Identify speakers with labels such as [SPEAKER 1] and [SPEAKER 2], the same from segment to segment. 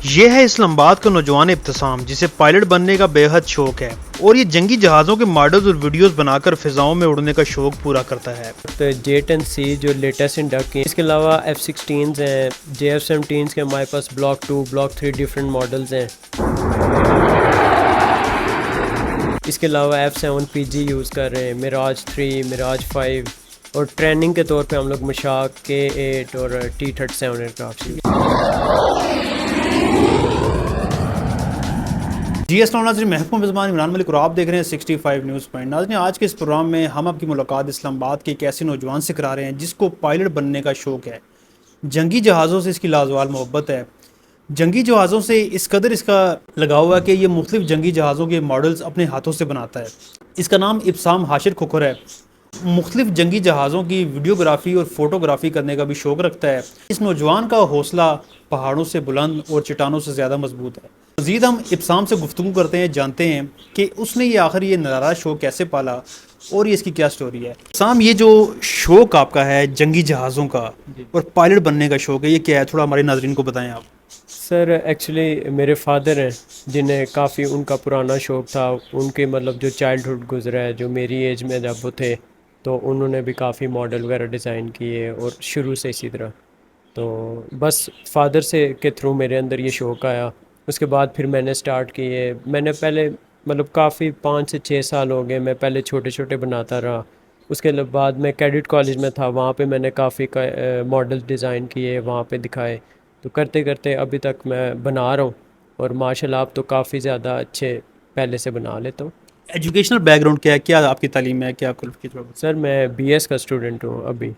[SPEAKER 1] یہ ہے اسلام آباد کا نوجوان ابتسام جسے پائلٹ بننے کا بے حد شوق ہے اور یہ جنگی جہازوں کے ماڈلز اور ویڈیوز بنا کر فضاؤں میں اڑنے کا شوق پورا کرتا ہے۔
[SPEAKER 2] J-10C جو لیٹسٹ انڈکٹ ہیں، اس کے علاوہ F-16s ہیں، JF-17s کے ہمارے پاس بلاک 2 بلاک 3 ڈیفرنٹ ماڈلز ہیں۔ اس کے علاوہ F-7PG یوز کر رہے ہیں، میراج 3 میراج 5 اور ٹریننگ کے طور پہ ہم لوگ مشاق K-8 اور T-37 ایئرکرافٹ۔
[SPEAKER 1] جی السلام علیکم ناظرین، محکوم میزبان عمران ملک اور آپ دیکھ رہے ہیں 65 نیوز پوائنٹ۔ ناظرین، آج کے اس پروگرام میں ہم آپ کی ملاقات اسلام آباد کے ایک ایسے نوجوان سے کرا رہے ہیں جس کو پائلٹ بننے کا شوق ہے۔ جنگی جہازوں سے اس کی لازوال محبت ہے۔ جنگی جہازوں سے اس قدر اس کا لگاؤ ہے کہ یہ مختلف جنگی جہازوں کے ماڈلز اپنے ہاتھوں سے بناتا ہے۔ اس کا نام ابتسام حاشر کھوکھر ہے۔ مختلف جنگی جہازوں کی ویڈیوگرافی اور فوٹوگرافی کرنے کا بھی شوق رکھتا ہے۔ اس نوجوان کا حوصلہ پہاڑوں سے بلند اور چٹانوں سے زیادہ مضبوط ہے۔ مزید ہم ابتسام سے گفتگو کرتے ہیں، جانتے ہیں کہ اس نے یہ نرارا شوق کیسے پالا اور یہ اس کی کیا سٹوری ہے۔ ابتسام، یہ جو شوق آپ کا ہے جنگی جہازوں کا اور پائلٹ بننے کا شوق ہے، یہ کیا ہے؟ تھوڑا ہمارے ناظرین کو بتائیں آپ۔
[SPEAKER 2] سر ایکچولی میرے فادر ہیں جنہیں کافی ان کا پرانا شوق تھا، ان کے مطلب جو چائلڈہڈ گزرا ہے، جو میری ایج میں جب وہ تھے تو انہوں نے بھی کافی ماڈل وغیرہ ڈیزائن کیے اور شروع سے اسی طرح تو بس فادر سے کے تھرو میرے اندر یہ شوق آیا۔ اس کے بعد پھر میں نے سٹارٹ کیے۔ میں نے پہلے مطلب کافی 5 سے 6 سال ہو گئے، میں پہلے چھوٹے چھوٹے بناتا رہا۔ اس کے بعد میں کیڈٹ کالج میں تھا، وہاں پہ میں نے کافی ماڈل ڈیزائن کیے، وہاں پہ دکھائے، تو کرتے کرتے ابھی تک میں بنا رہا ہوں اور ماشاء اللہ اب تو کافی زیادہ اچھے پہلے سے بنا لیتا ہوں۔
[SPEAKER 1] ایجوکیشنل بیک گراؤنڈ کیا ہے؟ کیا آپ کی تعلیم ہے؟ کیا
[SPEAKER 2] سر میں BS کا اسٹوڈنٹ ہوں ابھی،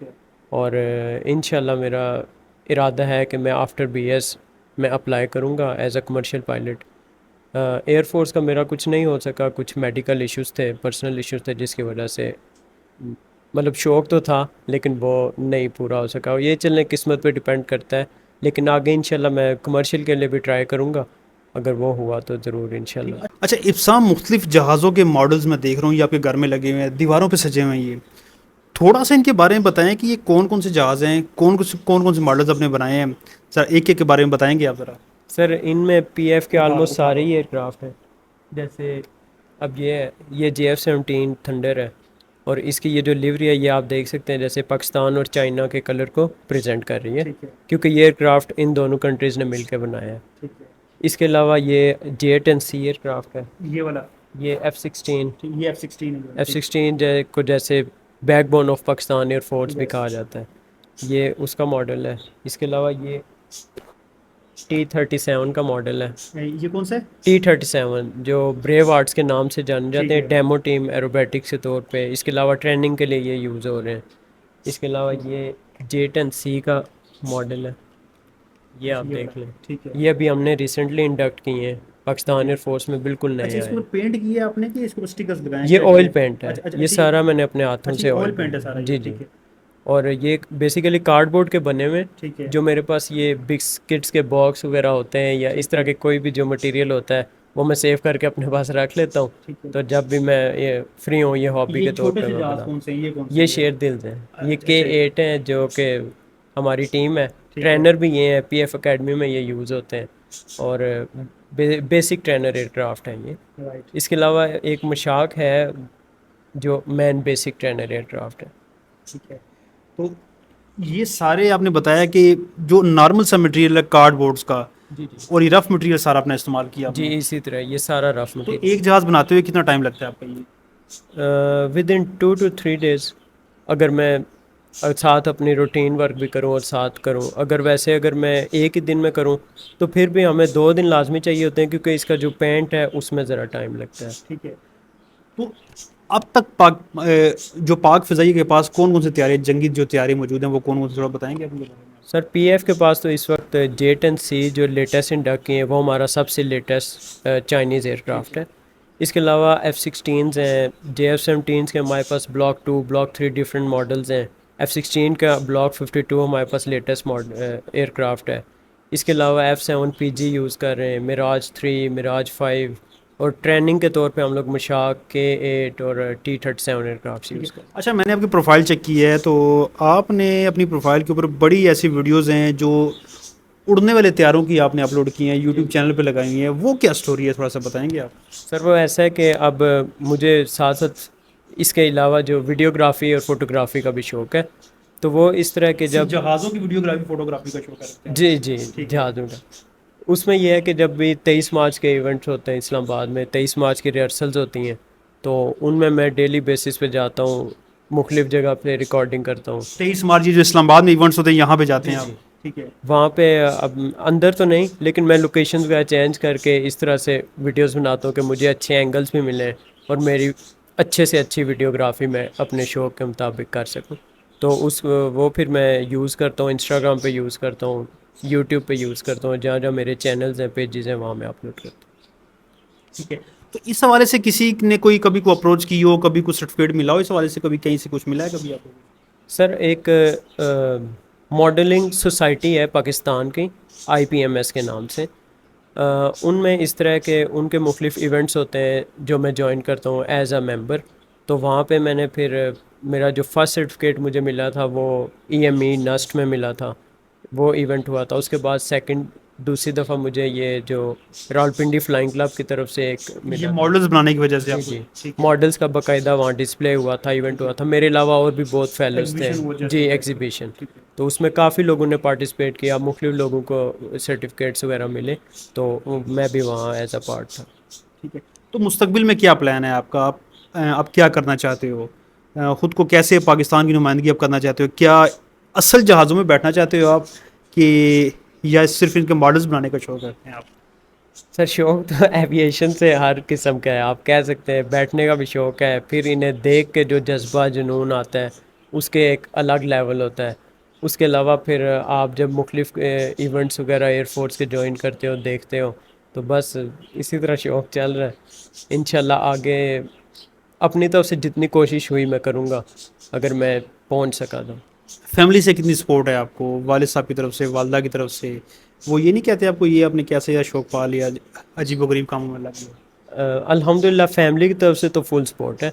[SPEAKER 2] اور انشاءاللہ میرا ارادہ ہے کہ میں آفٹر BS میں اپلائی کروں گا as a commercial pilot. Air force کا میرا کچھ نہیں ہو سکا، کچھ میڈیکل ایشوز تھے، پرسنل ایشوز تھے، جس کی وجہ سے مطلب شوق تو تھا لیکن وہ نہیں پورا ہو سکا۔ یہ چلنے قسمت پہ ڈیپینڈ کرتا ہے، لیکن آگے انشاءاللہ میں کمرشل کے لیے بھی ٹرائی کروں گا، اگر وہ ہوا تو ضرور انشاءاللہ۔
[SPEAKER 1] اچھا ابتسام، مختلف جہازوں کے ماڈلز میں دیکھ رہا ہوں، یہ آپ کے گھر میں لگے ہوئے ہیں، دیواروں پہ سجے ہوئے ہیں۔ یہ تھوڑا سا ان کے بارے میں بتائیں کہ یہ کون کون سے جہاز ہیں، کون کون سے ماڈلز آپ نے بنائے ہیں؟ سر ایک ایک کے بارے میں بتائیں گے آپ ذرا؟
[SPEAKER 2] سر ان میں PF کے آلموسٹ سارے ہی ایئر کرافٹ ہیں، جیسے اب یہ JF-17 تھنڈر ہے، اور اس کی یہ جو لیوری ہے یہ آپ دیکھ سکتے ہیں، جیسے پاکستان اور چائنا کے کلر کو پریزنٹ کر رہی ہے، کیونکہ یہ ایئر کرافٹ ان دونوں کنٹریز نے مل کے بنایا ہے۔ اس کے علاوہ یہ J-10C ایئر کرافٹ ہے،
[SPEAKER 1] یہ والا
[SPEAKER 2] یہ F-16
[SPEAKER 1] یہ
[SPEAKER 2] F-16 کو جیسے back bone of Pakistan air force بھی کہا جاتا ہے، یہ اس کا ماڈل ہے۔ اس کے علاوہ یہ T-37 کا ماڈل ہے۔
[SPEAKER 1] یہ کون سا ہے؟
[SPEAKER 2] T-37 جو بریو آرٹس کے نام سے جانے جاتے ہیں، ڈیمو ٹیم ایروبیٹکس کے طور پہ، اس کے علاوہ ٹریننگ کے لیے یہ یوز ہو رہے ہیں۔ اس کے علاوہ یہ J-10C کا ماڈل ہے، یہ آپ دیکھ لیں، یہ ابھی ہم نے ریسنٹلی انڈکٹ کیے ہیں پاکستان ایئر فورس میں، بالکل نئے
[SPEAKER 1] اس کو پینٹ کیا آپ نے کہ اس کو اسٹیکرز لگائے ہیں؟
[SPEAKER 2] یہ آئل پینٹ ہے، یہ سارا میں نے اپنے ہاتھوں سے
[SPEAKER 1] آئل پینٹ ہے سارا؟
[SPEAKER 2] جی جی، اور یہ بیسیکلی کارڈ بورڈ کے بنے ہوئے، جو میرے پاس یہ بسکٹس کے باکس وغیرہ ہوتے ہیں یا اس طرح کے کوئی بھی جو مٹیریل ہوتا ہے وہ میں سیو کر کے اپنے پاس رکھ لیتا ہوں، تو جب بھی میں یہ فری ہوں یہ ہابی کے طور پہ یہ شیر دلز ہیں، یہ K-8 ہیں جو کہ ہماری ٹیم ہے، ٹرینر بھی یہ ہیں، PF اکیڈمی میں یہ یوز ہوتے ہیں، اور بیسک ٹرینر ایئر کرافٹ ہیں یہ۔ اس کے علاوہ ایک مشاق ہے جو مین بیسک ٹرینر ایئر کرافٹ ہے۔
[SPEAKER 1] ٹھیک ہے، تو یہ سارے آپ نے بتایا کہ جو نارمل سا مٹیریل ہے کارڈ بورڈز کا، اور یہ رف مٹیریل سارا آپ نے استعمال کیا؟
[SPEAKER 2] جی اسی طرح یہ سارا رف
[SPEAKER 1] مٹیریل۔ تو ایک جہاز بناتے ہوئے کتنا ٹائم لگتا ہے آپ کا یہ؟
[SPEAKER 2] ودن 2 to 3 days، اگر میں ساتھ اپنی روٹین ورک بھی کروں اور ساتھ کروں، اگر میں ایک ہی دن میں کروں تو پھر بھی ہمیں 2 دن لازمی چاہیے ہوتے ہیں، کیونکہ اس کا جو پینٹ ہے اس میں ذرا ٹائم لگتا ہے۔
[SPEAKER 1] ٹھیک ہے، تو اب تک پاک فضائیہ کے پاس کون کون سے تیاری جنگی جو تیاری موجود ہیں وہ کون کون سے، تھوڑا بتائیں گے آپ مجھے؟
[SPEAKER 2] سر PF کے پاس تو اس وقت J-10C جو لیٹسٹ انڈکٹ ہیں وہ ہمارا سب سے لیٹسٹ چائنیز ایئر کرافٹ ہے۔ اس کے علاوہ F-16s ہیں، JF-17s کے ہمارے پاس بلاک 2 بلاک 3 ڈیفرنٹ ماڈلز ہیں۔ F-16 کا بلاک 52 ہمارے پاس لیٹسٹ ایئر کرافٹ ہے۔ اس کے علاوہ F-7PG یوز کر رہے ہیں، میراج 3 میراج 5 اور ٹریننگ کے طور پہ ہم لوگ مشاق K-8 اور T-37 ایئر کرافٹ یوز کرتے ہیں۔
[SPEAKER 1] اچھا، میں نے آپ کی پروفائل چیک کی ہے تو آپ نے اپنی پروفائل کے اوپر بڑی ایسی ویڈیوز ہیں جو اڑنے والے طیاروں کی آپ نے اپلوڈ کی ہیں، یوٹیوب چینل پہ لگائی ہوئی ہیں، وہ کیا سٹوری ہے، تھوڑا سا بتائیں گے آپ؟
[SPEAKER 2] سر وہ ایسا ہے کہ اب مجھے ساتھ ساتھ اس کے علاوہ جو ویڈیوگرافی اور فوٹوگرافی کا بھی شوق ہے، تو وہ اس طرح کے جب
[SPEAKER 1] جہازوں کی ویڈیوگرافی فوٹوگرافی کا شوق ہے؟
[SPEAKER 2] جی جی جہازوں کا، اس میں یہ ہے کہ جب بھی 23 مارچ کے ایونٹس ہوتے ہیں اسلام آباد میں، 23 مارچ کی ریہرسلز ہوتی ہیں، تو ان میں ڈیلی بیسس پہ جاتا ہوں، مختلف جگہ پہ ریکارڈنگ کرتا ہوں۔
[SPEAKER 1] 23 مارچ جو اسلام آباد میں ایونٹس ہوتے ہیں یہاں پہ جاتے ہیں آپ؟ ٹھیک ہے،
[SPEAKER 2] وہاں پہ اب اندر تو نہیں، لیکن میں لوکیشنز وغیرہ چینج کر کے اس طرح سے ویڈیوز بناتا ہوں کہ مجھے اچھے اینگلز بھی ملیں اور میری اچھے سے اچھی ویڈیوگرافی میں اپنے شوق کے مطابق کر سکوں۔ تو وہ پھر میں یوز کرتا ہوں، انسٹاگرام پہ یوز کرتا ہوں، یوٹیوب پہ یوز کرتا ہوں، جہاں جہاں میرے چینلز ہیں، پیجز ہیں، وہاں میں اپلوڈ کرتا ہوں۔
[SPEAKER 1] ٹھیک ہے۔ تو اس حوالے سے کسی نے کوئی کبھی کو اپروچ کی ہو، کبھی کوئی سرٹیفکیٹ ملا ہو اس حوالے سے، کبھی کہیں سے کچھ ملا ہے کبھی آپ کو؟
[SPEAKER 2] سر ایک ماڈلنگ سوسائٹی ہے پاکستان کی، IPMS کے نام سے، ان میں اس طرح کے ان کے مختلف ایونٹس ہوتے ہیں جو میں جوائن کرتا ہوں ایز اے ممبر۔ تو وہاں پہ میں نے پھر میرا جو فرسٹ سرٹیفکیٹ مجھے ملا تھا وہ EME نسٹ میں ملا تھا، وہ ایونٹ ہوا تھا۔ اس کے بعد دوسری دفعہ مجھے یہ جو راولپنڈی فلائنگ کلب کی طرف سے ایک
[SPEAKER 1] یہ
[SPEAKER 2] ملا،
[SPEAKER 1] ماڈلز بنانے کی وجہ سے آپ کو؟
[SPEAKER 2] جی
[SPEAKER 1] ٹھیک ہے،
[SPEAKER 2] ماڈلس کا باقاعدہ وہاں ڈسپلے ہوا تھا، ایونٹ ہوا تھا، میرے علاوہ اور بھی بہت فیلوز تھے،
[SPEAKER 1] ایگزیبیشن ہوا جیسے
[SPEAKER 2] جی
[SPEAKER 1] ہوتا ہے۔
[SPEAKER 2] ایگزیبیشن،
[SPEAKER 1] ٹھیک ہے،
[SPEAKER 2] تو اس میں کافی لوگوں نے پارٹیسپیٹ کیا، مختلف لوگوں کو سرٹیفکیٹس وغیرہ ملے، تو میں بھی وہاں ایز اے پارٹ تھا۔
[SPEAKER 1] ٹھیک ہے۔ تو مستقبل میں کیا پلان ہے آپ کا؟ آپ کیا کرنا چاہتے ہو؟ خود کو کیسے پاکستان کی نمائندگی آپ کرنا چاہتے ہو؟ کیا اصل جہازوں میں بیٹھنا چاہتے ہو آپ، کہ یا صرف ان کے ماڈلز بنانے کا شوق رکھتے ہیں آپ؟
[SPEAKER 2] سر شوق تو ایویشن سے ہر قسم کا ہے، آپ کہہ سکتے ہیں، بیٹھنے کا بھی شوق ہے، پھر انہیں دیکھ کے جو جذبہ جنون آتا ہے اس کے ایک الگ لیول ہوتا ہے۔ اس کے علاوہ پھر آپ جب مختلف ایونٹس وغیرہ ایئر فورس کے جوائن کرتے ہو، دیکھتے ہو، تو بس اسی طرح شوق چل رہا ہے۔ انشاءاللہ آگے اپنی طرف سے جتنی کوشش ہوئی میں کروں گا، اگر میں پہنچ سکا تو۔
[SPEAKER 1] فیملی سے کتنی سپورٹ ہے آپ کو؟ والد صاحب کی طرف سے، والدہ کی طرف سے، وہ یہ نہیں کہتے آپ کو یہ آپ نے کیسے یا شوق پا لیا، عجیب و غریب کاموں میں لگ گیا؟
[SPEAKER 2] الحمدللہ فیملی کی طرف سے تو فل سپورٹ ہے،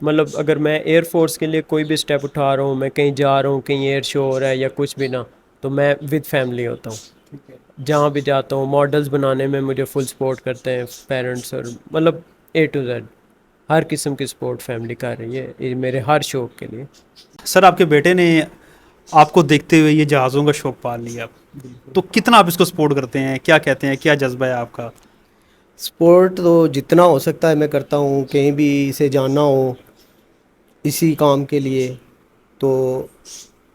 [SPEAKER 2] مطلب اگر میں ایئر فورس کے لیے کوئی بھی اسٹیپ اٹھا رہا ہوں، میں کہیں جا رہا ہوں، کہیں ایئر شو ہو رہا ہے یا کچھ بھی نہ، تو میں ود فیملی ہوتا ہوں، جہاں بھی جاتا ہوں۔ ماڈلز بنانے میں مجھے فل سپورٹ کرتے ہیں پیرنٹس، اور مطلب A to Z ہر قسم کی سپورٹ فیملی کر رہی ہے یہ میرے ہر شوق کے لیے۔
[SPEAKER 1] سر آپ کے بیٹے نے آپ کو دیکھتے ہوئے یہ جہازوں کا شوق پال لیا، تو کتنا آپ اس کو سپورٹ کرتے ہیں؟ کیا کہتے ہیں، کیا جذبہ ہے آپ کا؟
[SPEAKER 3] سپورٹ تو جتنا ہو سکتا ہے میں کرتا ہوں، کہیں بھی اسے جانا ہو اسی کام کے لیے، تو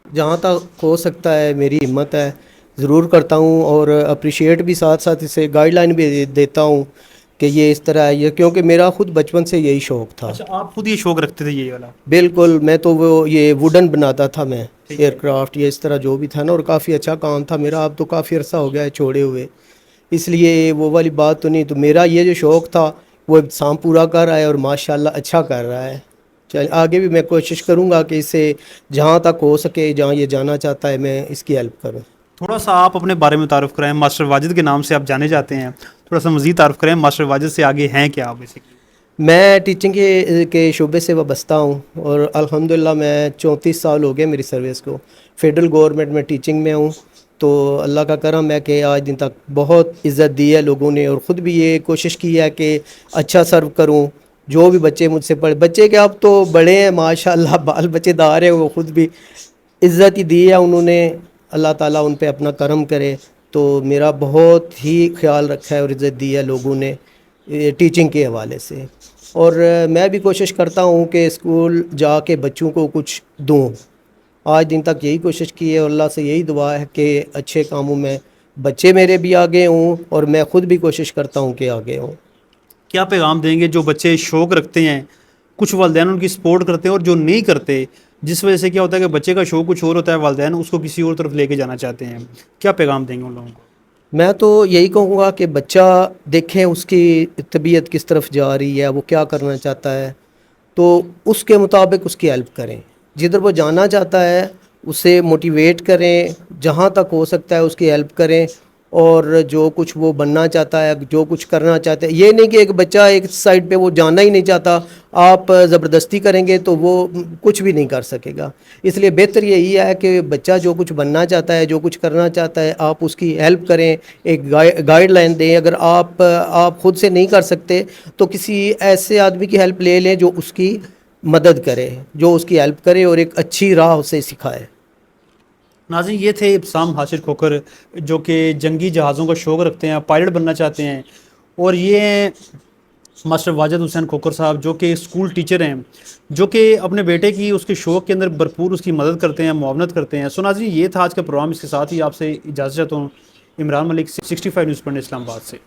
[SPEAKER 3] جہاں تک ہو سکتا ہے میری ہمت ہے ضرور کرتا ہوں، اور اپریشیٹ بھی ساتھ ساتھ اسے گائیڈ لائن بھی دیتا ہوں کہ یہ اس طرح ہے، یہ کیونکہ میرا خود بچپن سے یہی شوق تھا۔
[SPEAKER 1] اچھا، آپ خود یہ شوق رکھتے تھے یہ والا؟
[SPEAKER 3] بالکل، میں تو وہ یہ ووڈن بناتا تھا، میں ایئر کرافٹ، یہ اس طرح جو بھی تھا نا، اور کافی اچھا کام تھا میرا، اب تو کافی عرصہ ہو گیا ہے چھوڑے ہوئے، اس لیے وہ والی بات تو نہیں۔ تو میرا یہ جو شوق تھا وہ انسان پورا کر رہا ہے، اور ماشاءاللہ اچھا کر رہا ہے۔ چل آگے بھی میں کوشش کروں گا کہ اسے جہاں تک ہو سکے، جہاں یہ جانا چاہتا ہے، میں اس کی ہیلپ کروں۔
[SPEAKER 1] تھوڑا سا آپ اپنے بارے میں تعارف کرائیں، ماسٹر واجد کے نام سے آپ جانے جاتے ہیں، تھوڑا سا مزید تعارف کریں، ماسٹر واجد سے آگے ہیں کیا آپ بیسیکلی؟
[SPEAKER 3] میں ٹیچنگ کے شعبے سے وابستہ ہوں، اور الحمدللہ میں 34 سال ہو گئے میری سروس کو، فیڈرل گورنمنٹ میں ٹیچنگ میں ہوں۔ تو اللہ کا کرم ہے کہ آج دن تک بہت عزت دی ہے لوگوں نے، اور خود بھی یہ کوشش کی ہے کہ اچھا سرو کروں۔ جو بھی بچے مجھ سے پڑھے، بچے کے اب تو بڑے ہیں ماشاءاللہ، بال بچے دار ہیں، وہ خود بھی عزت ہی دی ہے انہوں نے، اللہ تعالیٰ ان پہ اپنا کرم کرے۔ تو میرا بہت ہی خیال رکھا ہے اور عزت دی ہے لوگوں نے ٹیچنگ کے حوالے سے، اور میں بھی کوشش کرتا ہوں کہ اسکول جا کے بچوں کو کچھ دوں۔ آج دن تک یہی کوشش کی ہے، اور اللہ سے یہی دعا ہے کہ اچھے کاموں میں بچے میرے بھی آگے ہوں، اور میں خود بھی کوشش کرتا ہوں کہ آگے ہوں۔
[SPEAKER 1] کیا پیغام دیں گے جو بچے شوق رکھتے ہیں، کچھ والدین ان کی سپورٹ کرتے ہیں اور جو نہیں کرتے، جس وجہ سے کیا ہوتا ہے کہ بچے کا شوق کچھ اور ہوتا ہے، والدین اس کو کسی اور طرف لے کے جانا چاہتے ہیں، کیا پیغام دیں گے ان لوگوں کو؟
[SPEAKER 3] میں تو یہی کہوں گا کہ بچہ دیکھیں اس کی طبیعت کس طرف جا رہی ہے، وہ کیا کرنا چاہتا ہے، تو اس کے مطابق اس کی ہیلپ کریں، جدھر وہ جانا چاہتا ہے اسے موٹیویٹ کریں، جہاں تک ہو سکتا ہے اس کی ہیلپ کریں، اور جو کچھ وہ بننا چاہتا ہے، جو کچھ کرنا چاہتا ہے، یہ نہیں کہ ایک بچہ ایک سائڈ پہ وہ جانا ہی نہیں چاہتا آپ زبردستی کریں گے تو وہ کچھ بھی نہیں کر سکے گا. اس لیے بہتر یہی ہے کہ بچہ جو کچھ بننا چاہتا ہے, جو کچھ کرنا چاہتا ہے, آپ اس کی ہیلپ کریں, ایک گائیڈ لائن دیں. اگر آپ خود سے نہیں کر سکتے تو کسی ایسے آدمی کی ہیلپ لے لیں جو اس کی مدد کرے, جو اس کی ہیلپ کرے اور ایک اچھی راہ اسے سکھائے.
[SPEAKER 1] ناظرین یہ تھے ابسام حاشر کھوکھر جو کہ جنگی جہازوں کا شوق رکھتے ہیں, پائلٹ بننا چاہتے ہیں, اور یہ ہیں ماسٹر واجد حسین کھوکھر صاحب جو کہ اسکول ٹیچر ہیں, جو کہ اپنے بیٹے کی اس کے شوق کے اندر بھرپور اس کی مدد کرتے ہیں, معاونت کرتے ہیں. سو ناظرین یہ تھا آج کا پروگرام, اس کے ساتھ ہی آپ سے اجازت چاہتا ہوں. عمران ملک 65 نیوز پوائنٹ اسلام آباد سے.